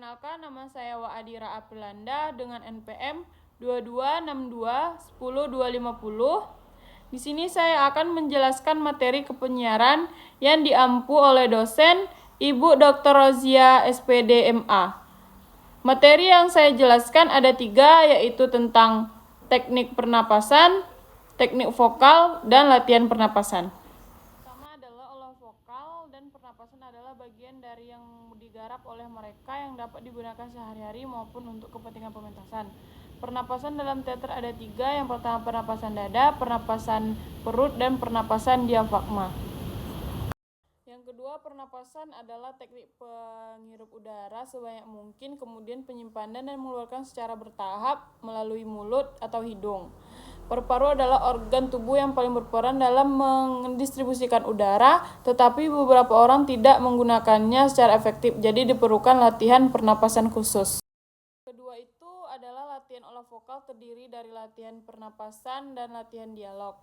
Perkenalkan, nama saya Waadira Aprilanda dengan NPM 2262100250. Di sini saya akan menjelaskan materi kepenyiaran yang diampu oleh dosen Ibu Dr. Rozia SPD MA. Materi yang saya jelaskan ada 3, yaitu tentang teknik pernapasan, teknik vokal, dan latihan pernapasan. Pertama adalah olah vokal dan pernapasan adalah bagian dari yang digarap oleh mereka yang dapat digunakan sehari-hari maupun untuk kepentingan pementasan. Pernapasan dalam teater ada 3, yang pertama pernapasan dada, pernapasan perut, dan pernapasan diafragma. Yang kedua, pernapasan adalah teknik penghirup udara sebanyak mungkin, kemudian penyimpanan dan mengeluarkan secara bertahap melalui mulut atau hidung. Paru-paru adalah organ tubuh yang paling berperan dalam mendistribusikan udara, tetapi beberapa orang tidak menggunakannya secara efektif, jadi diperlukan latihan pernapasan khusus. Kedua itu adalah latihan olah vokal, terdiri dari latihan pernapasan dan latihan dialog.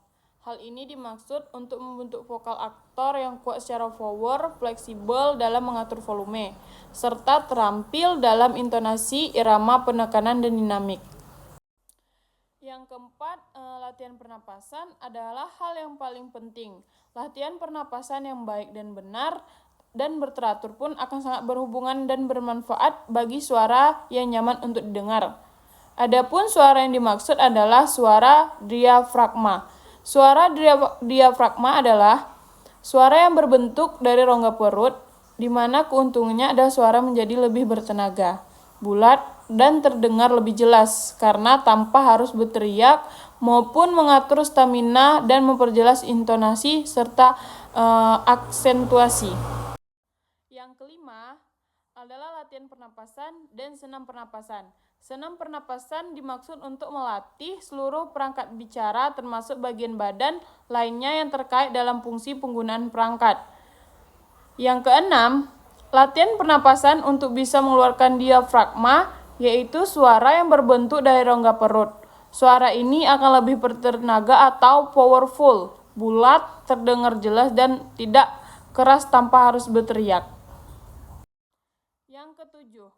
Hal ini dimaksud untuk membentuk vokal aktor yang kuat secara power, fleksibel dalam mengatur volume, serta terampil dalam intonasi, irama, penekanan, dan dinamik. Yang keempat, latihan pernapasan adalah hal yang paling penting. Latihan pernapasan yang baik dan benar dan berteratur pun akan sangat berhubungan dan bermanfaat bagi suara yang nyaman untuk didengar. Adapun suara yang dimaksud adalah suara diafragma. Suara diafragma adalah suara yang berbentuk dari rongga perut, di mana keuntungannya adalah suara menjadi lebih bertenaga, bulat, dan terdengar lebih jelas karena tanpa harus berteriak maupun mengatur stamina dan memperjelas intonasi serta aksentuasi. Yang kelima adalah latihan pernapasan dan senam pernapasan. Senam pernapasan dimaksud untuk melatih seluruh perangkat bicara termasuk bagian badan lainnya yang terkait dalam fungsi penggunaan perangkat. Yang keenam, latihan pernapasan untuk bisa mengeluarkan diafragma, yaitu suara yang berbentuk dari rongga perut. Suara ini akan lebih bertenaga atau powerful, bulat, terdengar jelas, dan tidak keras tanpa harus berteriak. Yang ketujuh,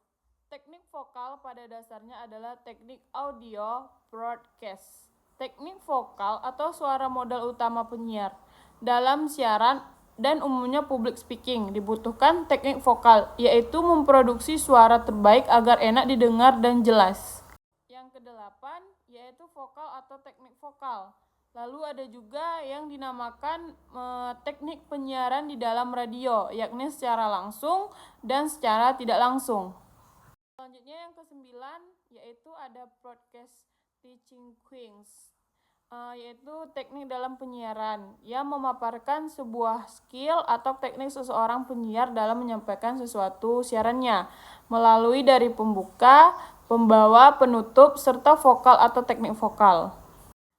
teknik vokal pada dasarnya adalah teknik audio broadcast. Teknik vokal atau suara modal utama penyiar. Dalam siaran dan umumnya public speaking, dibutuhkan teknik vokal, yaitu memproduksi suara terbaik agar enak didengar dan jelas. Yang kedelapan, yaitu vokal atau teknik vokal. Lalu ada juga yang dinamakan teknik penyiaran di dalam radio, yakni secara langsung dan secara tidak langsung. Selanjutnya yang kesembilan, yaitu ada broadcast teaching queens, yaitu teknik dalam penyiaran yang memaparkan sebuah skill atau teknik seseorang penyiar dalam menyampaikan sesuatu siarannya melalui dari pembuka, pembawa, penutup, serta vokal atau teknik vokal.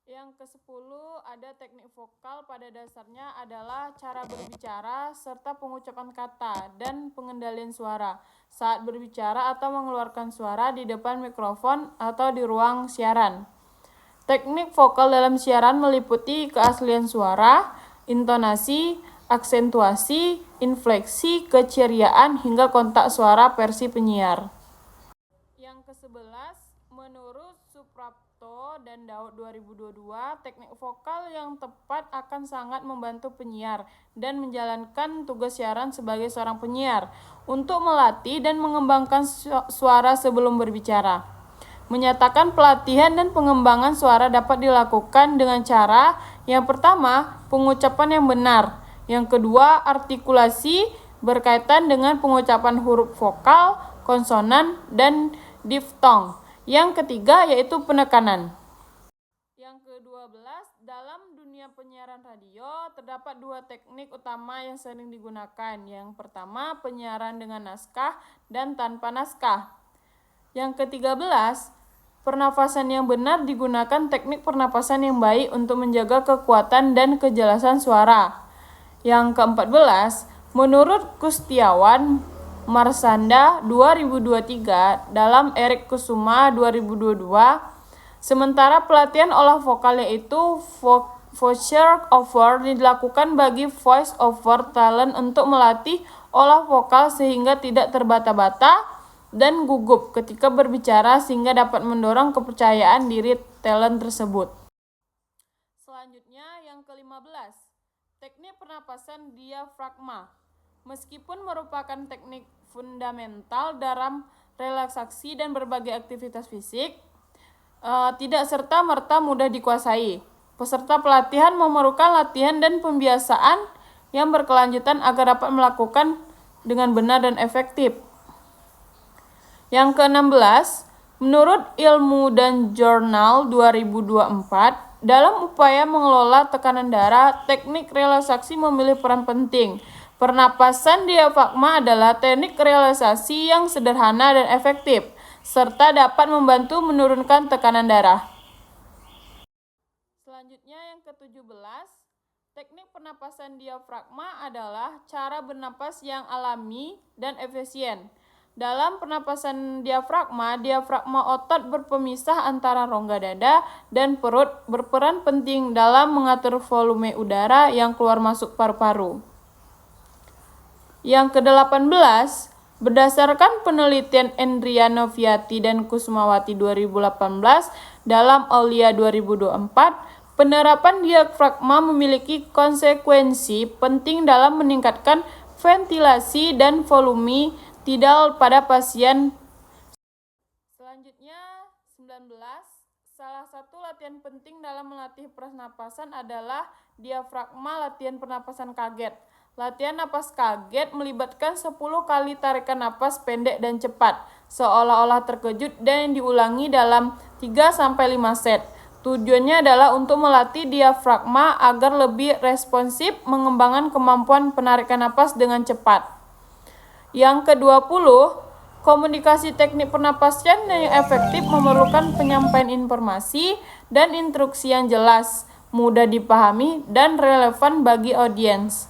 Yang ke-10 ada teknik vokal pada dasarnya adalah cara berbicara serta pengucapan kata dan pengendalian suara saat berbicara atau mengeluarkan suara di depan mikrofon atau di ruang siaran. Teknik vokal dalam siaran meliputi keaslian suara, intonasi, aksentuasi, infleksi, keceriaan, hingga kontak suara versi penyiar. Yang ke-11, menurut Suprapto dan Daud 2022, teknik vokal yang tepat akan sangat membantu penyiar dan menjalankan tugas siaran sebagai seorang penyiar untuk melatih dan mengembangkan suara sebelum berbicara. Menyatakan pelatihan dan pengembangan suara dapat dilakukan dengan cara yang pertama, pengucapan yang benar. Yang kedua, artikulasi berkaitan dengan pengucapan huruf vokal, konsonan, dan diftong. Yang ketiga, yaitu penekanan. Yang ke-12, dalam dunia penyiaran radio terdapat 2 teknik utama yang sering digunakan. Yang pertama, penyiaran dengan naskah dan tanpa naskah. Yang ke-13, pernafasan yang benar digunakan teknik pernapasan yang baik untuk menjaga kekuatan dan kejelasan suara. Yang ke-14, menurut Kustiawan Marsanda 2023 dalam Erik Kusuma 2022, sementara pelatihan olah vokal yaitu voice over dilakukan bagi voice over talent untuk melatih olah vokal sehingga tidak terbata-bata, dan gugup ketika berbicara sehingga dapat mendorong kepercayaan diri talent tersebut. Selanjutnya yang ke-15, teknik pernapasan diafragma. Meskipun merupakan teknik fundamental dalam relaksasi dan berbagai aktivitas fisik, tidak serta-merta mudah dikuasai. Peserta pelatihan memerlukan latihan dan pembiasaan yang berkelanjutan agar dapat melakukan dengan benar dan efektif. Yang ke-16, menurut Ilmu dan Jurnal 2024, dalam upaya mengelola tekanan darah, teknik relaksasi memilih peran penting. Pernapasan diafragma adalah teknik relaksasi yang sederhana dan efektif, serta dapat membantu menurunkan tekanan darah. Selanjutnya yang ke-17, teknik pernapasan diafragma adalah cara bernapas yang alami dan efisien. Dalam pernapasan diafragma otot berpemisah antara rongga dada dan perut berperan penting dalam mengatur volume udara yang keluar masuk paru-paru. Yang ke-18, berdasarkan penelitian Endria Noviati dan Kusumawati 2018 dalam Aulia 2024, penerapan diafragma memiliki konsekuensi penting dalam meningkatkan ventilasi dan volume tidal pada pasien. Selanjutnya, 19. Salah satu latihan penting dalam melatih pernapasan adalah diafragma latihan pernapasan kaget. Latihan napas kaget melibatkan 10 kali tarikan napas pendek dan cepat, seolah-olah terkejut dan diulangi dalam 3-5 set. Tujuannya adalah untuk melatih diafragma agar lebih responsif, mengembangkan kemampuan penarikan napas dengan cepat. Yang ke-20, komunikasi teknik pernapasan yang efektif memerlukan penyampaian informasi dan instruksi yang jelas, mudah dipahami, dan relevan bagi audiens.